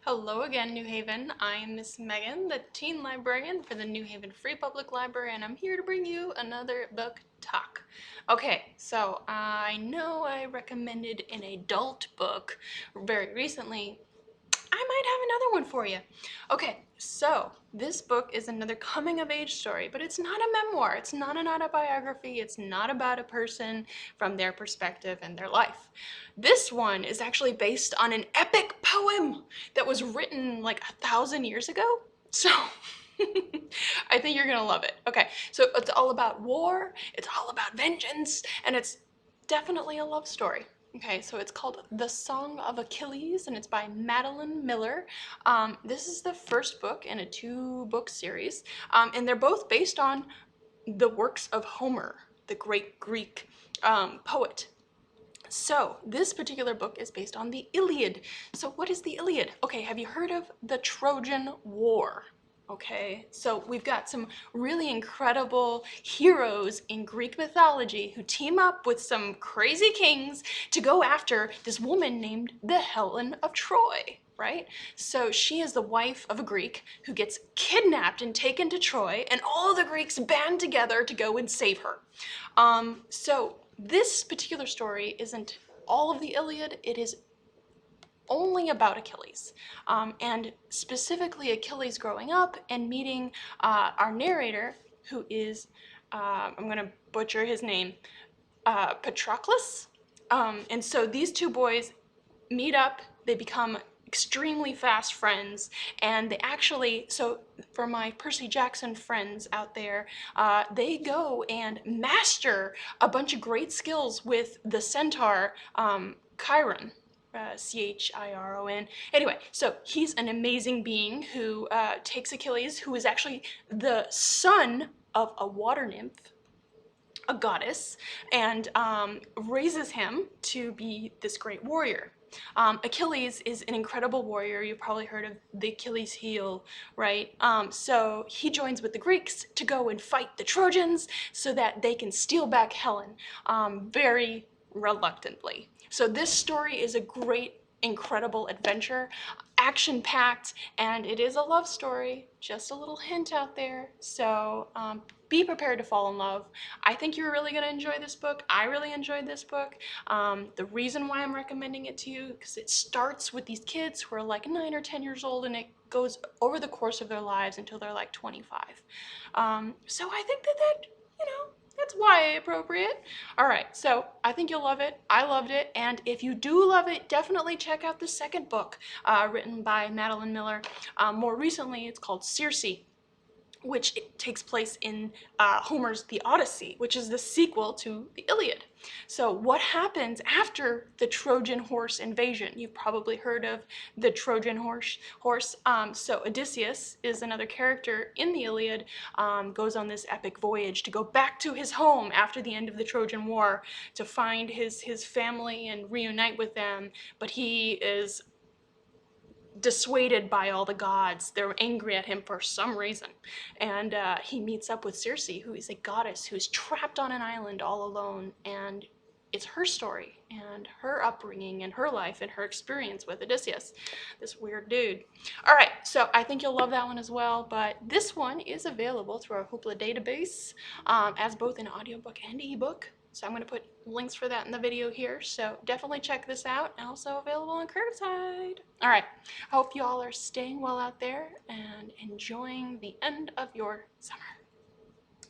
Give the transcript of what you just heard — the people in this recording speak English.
Hello again, New Haven. I'm Miss Megan, the teen librarian for the New Haven Free Public Library, and I'm here to bring you another book talk. Okay, so I know I recommended an adult book very recently. I might have another one for you. Okay, so this book is another coming of age story, but it's not a memoir. It's not an autobiography. It's not about a person from their perspective and their life. This one is actually based on an epic poem that was written like 1,000 years ago. So I think you're gonna love it. Okay, so it's all about war, it's all about vengeance, and it's definitely a love story. Okay, so it's called The Song of Achilles, and it's by Madeline Miller. This is the first book in a 2-book series, and they're both based on the works of Homer, the great Greek poet. So this particular book is based on the Iliad. So what is the Iliad? Okay, have you heard of the Trojan War? Okay, so we've got some really incredible heroes in Greek mythology who team up with some crazy kings to go after this woman named the Helen of Troy, right? So she is the wife of a Greek who gets kidnapped and taken to Troy, and all the Greeks band together to go and save her. So this particular story isn't all of the Iliad, it is only about Achilles, and specifically Achilles growing up and meeting our narrator, who is, I'm gonna butcher his name, Patroclus. And so these two boys meet up, they become extremely fast friends, and they actually, so for my Percy Jackson friends out there, they go and master a bunch of great skills with the centaur, Chiron. Chiron. Anyway, so he's an amazing being who takes Achilles, who is actually the son of a water nymph, a goddess, and raises him to be this great warrior. Achilles is an incredible warrior. You've probably heard of the Achilles heel, right? So he joins with the Greeks to go and fight the Trojans so that they can steal back Helen, very reluctantly. So this story is a great, incredible adventure, action-packed, and it is a love story. Just a little hint out there. So be prepared to fall in love. I think you're really going to enjoy this book. I really enjoyed this book. The reason why I'm recommending it to you, because it starts with these kids who are like 9 or 10 years old, and it goes over the course of their lives until they're like 25. So I think that, you know, that's YA appropriate. All right, so I think you'll love it. I loved it, and if you do love it, definitely check out the second book written by Madeline Miller. More recently, it's called Circe, which takes place in Homer's The Odyssey, which is the sequel to the Iliad. So what happens after the Trojan horse invasion? You've probably heard of the Trojan horse. So Odysseus is another character in the Iliad, goes on this epic voyage to go back to his home after the end of the Trojan War to find his family and reunite with them, but he is dissuaded by all the gods. They're angry at him for some reason. And he meets up with Circe, who is a goddess who's trapped on an island all alone, and it's her story and her upbringing and her life and her experience with Odysseus, this weird dude. All right, so I think you'll love that one as well, but this one is available through our Hoopla database as both an audiobook and ebook. So I'm going to put links for that in the video here, so definitely check this out, and also available on curbside. All right, I hope you all are staying well out there and enjoying the end of your summer.